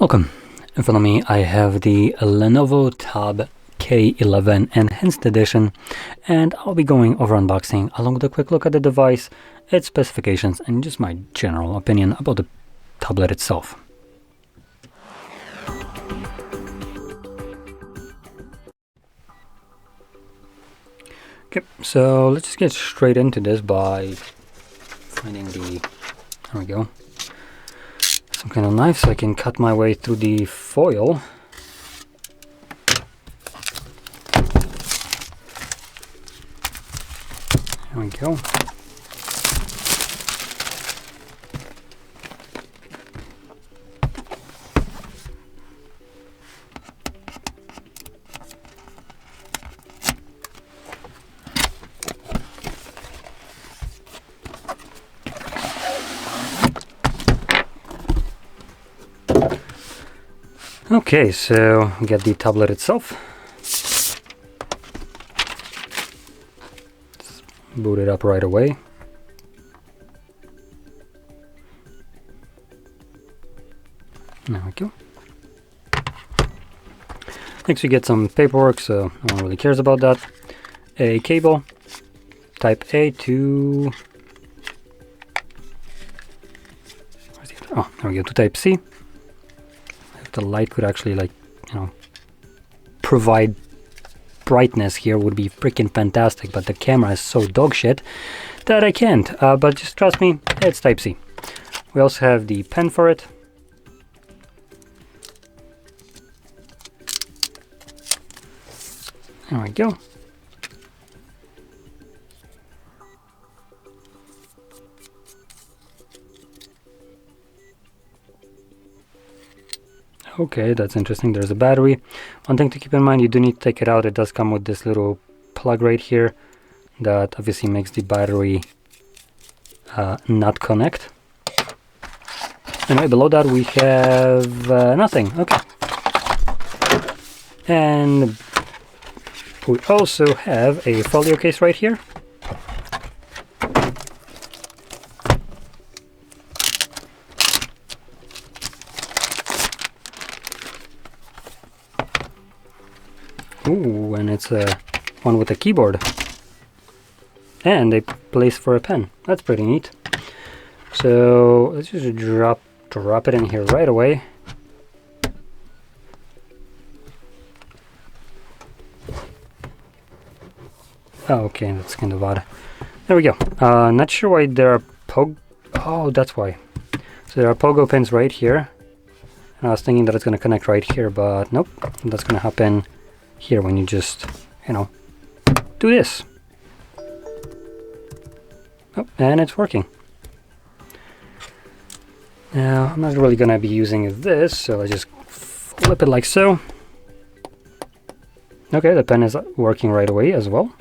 Welcome. In front of me I have the Lenovo Tab K11 Enhanced Edition, and I'll be going over unboxing along with a quick look at the device, its specifications, and just my general opinion about the tablet itself. Okay, so let's just get straight into this by finding there we go, some kind of knife so I can cut my way through the foil. There we go. Okay, so we get the tablet itself. Let's boot it up right away. There we go. Next we get some paperwork, so no one really cares about that. A cable, type A to... oh, there we go, to type C. The light could actually, like, you know, provide brightness here would be freaking fantastic, but the camera is so dog shit that I can't. But just trust me, it's type C. We also have the pen for it. There we go. Okay, that's interesting. There's a battery. One thing to keep in mind, you do need to take it out. It does come with this little plug right here that obviously makes the battery not connect. And right below that we have nothing. Okay. And we also have a folio case right here. Ooh, and it's one with a keyboard and a place for a pen. That's pretty neat. So let's just drop it in here right away. Oh, okay, that's kind of odd. There we go. Not sure why there are oh, that's why. So there are pogo pins right here. And I was thinking that it's going to connect right here, but nope, that's going to happen here when you just, you know, do this. Oh, and it's working. Now, I'm not really gonna be using this, so I just flip it like so. Okay, the pen is working right away as well.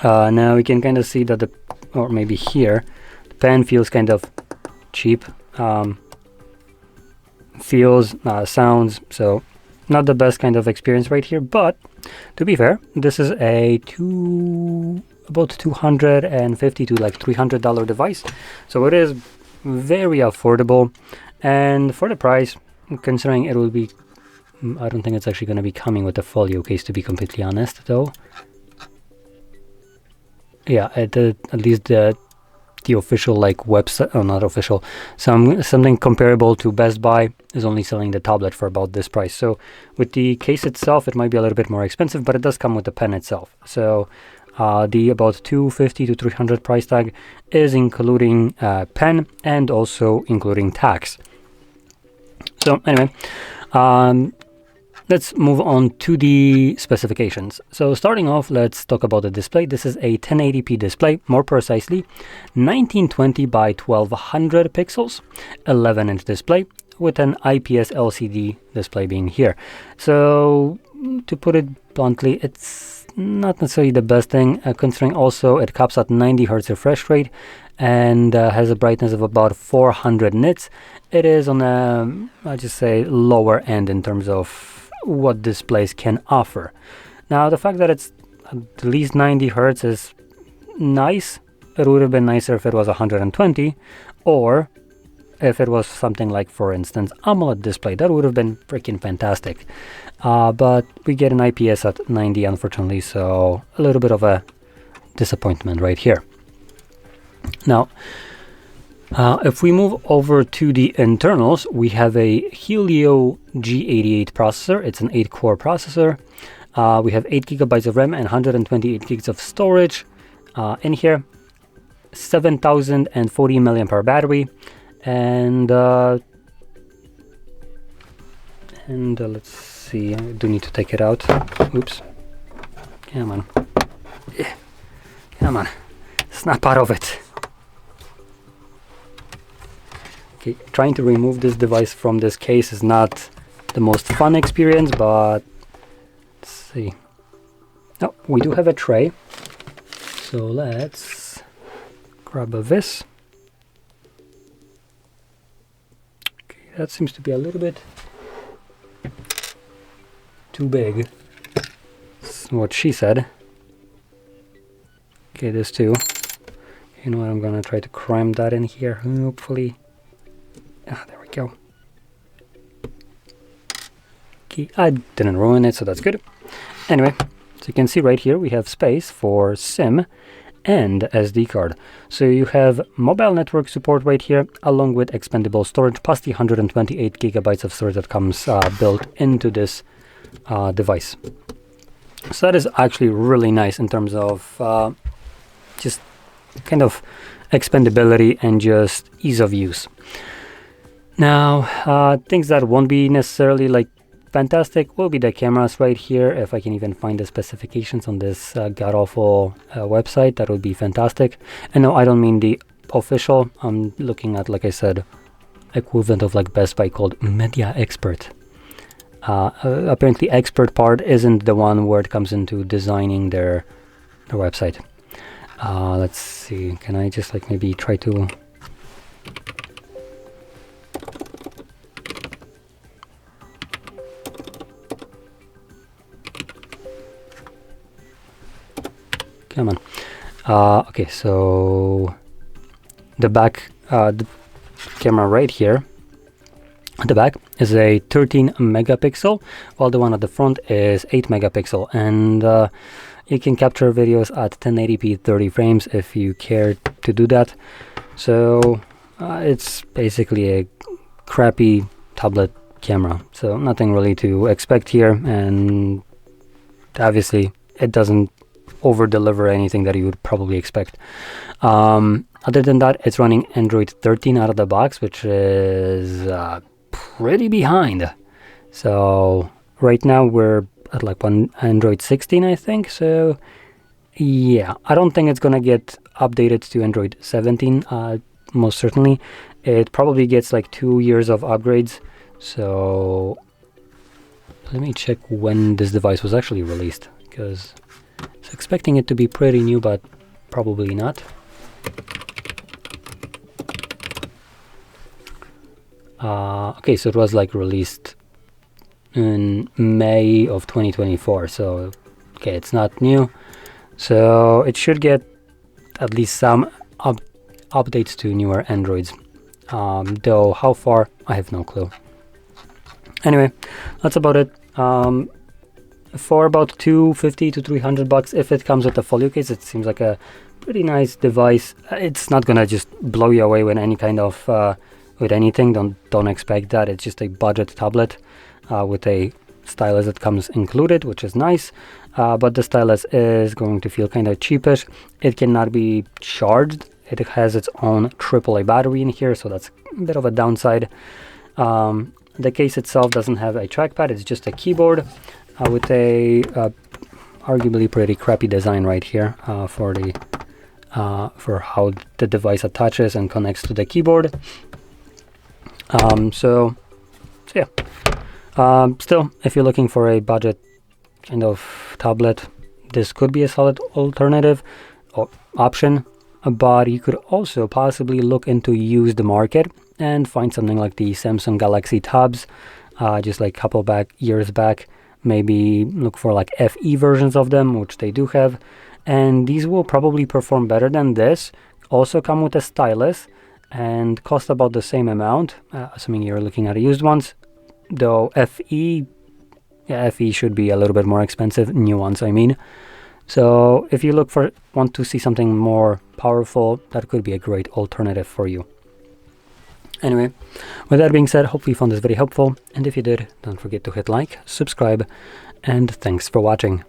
Now we can kind of see that the, or maybe here, the pen feels kind of cheap. Feels, sounds, so not the best kind of experience right here, but to be fair, this is a about $250 to like $300 device, so it is very affordable. And for the price, considering it will be, I don't think it's actually going to be coming with the folio case, to be completely honest, though. Yeah, at least the official, like, website, oh, not official, something comparable to Best Buy is only selling the tablet for about this price. So with the case itself, it might be a little bit more expensive, but it does come with the pen itself. So the about $250 to $300 price tag is including pen and also including tax. So anyway, let's move on to the specifications. So starting off, let's talk about the display. This is a 1080p display, more precisely 1920 by 1200 pixels, 11-inch display with an IPS LCD display being here. So to put it bluntly, it's not necessarily the best thing, considering also it caps at 90 Hz refresh rate and has a brightness of about 400 nits. It is on a, I'll just say, lower end in terms of what displays can offer. Now, the fact that it's at least 90 Hz is nice. It would have been nicer if it was 120, or if it was something like, for instance, AMOLED display. That would have been freaking fantastic. But we get an IPS at 90, unfortunately, so a little bit of a disappointment right here. Now, if we move over to the internals, we have a Helio G88 processor. It's an 8-core processor. We have 8 GB of RAM and 128 gigs of storage in here. 7,040 mAh battery, and let's see. I do need to take it out. Oops! Come on! Come on! Snap out of it! Okay, trying to remove this device from this case is not the most fun experience, but let's see. Oh, we do have a tray, so let's grab this. Okay, that seems to be a little bit too big. That's what she said. Okay, this too. You know what, I'm gonna try to cram that in here, hopefully. There we go. Okay, I didn't ruin it, so that's good. Anyway, so you can see right here we have space for SIM and SD card. So you have mobile network support right here, along with expandable storage, plus the 128 GB of storage that comes built into this device. So that is actually really nice in terms of just kind of expandability and just ease of use. Now, things that won't be necessarily like fantastic will be the cameras right here. If I can even find the specifications on this god-awful website, that would be fantastic. And no, I don't mean the official. I'm looking at, like I said, equivalent of like Best Buy called Media Expert. Apparently expert part isn't the one where it comes into designing their website. Let's see, can I just like maybe try to... Come on. Okay, so the back, the camera right here at the back is a 13 megapixel, while the one at the front is 8 megapixel, and you can capture videos at 1080p 30 frames if you care to do that. So it's basically a crappy tablet camera, so nothing really to expect here, and obviously it doesn't over deliver anything that you would probably expect. Other than that, it's running Android 13 out of the box, which is pretty behind. So right now we're at like Android 16, I think. So yeah, I don't think it's gonna get updated to Android 17. Most certainly, it probably gets like 2 years of upgrades. So let me check when this device was actually released, because I was expecting it to be pretty new, but probably not. Okay, so it was like released in May of 2024, so okay, it's not new, so it should get at least some updates to newer Androids, though how far, I have no clue. Anyway, that's about it. For about $250 to $300, if it comes with a Folio case, it seems like a pretty nice device. It's not gonna just blow you away with any kind of with anything. Don't expect that. It's just a budget tablet with a stylus that comes included, which is nice. But the stylus is going to feel kind of cheapish. It cannot be charged. It has its own AAA battery in here, so that's a bit of a downside. The case itself doesn't have a trackpad. It's just a keyboard with a arguably pretty crappy design right here for how the device attaches and connects to the keyboard. So yeah, still, if you're looking for a budget kind of tablet, this could be a solid alternative or option, but you could also possibly look into used market and find something like the Samsung Galaxy Tabs, just like a couple years back. Maybe look for like FE versions of them, which they do have, and these will probably perform better than this. Also come with a stylus, and cost about the same amount, assuming you're looking at used ones, though FE should be a little bit more expensive, new ones I mean. So if you want to see something more powerful, that could be a great alternative for you. Anyway, with that being said, hopefully you found this video helpful, and if you did, don't forget to hit like, subscribe, and thanks for watching.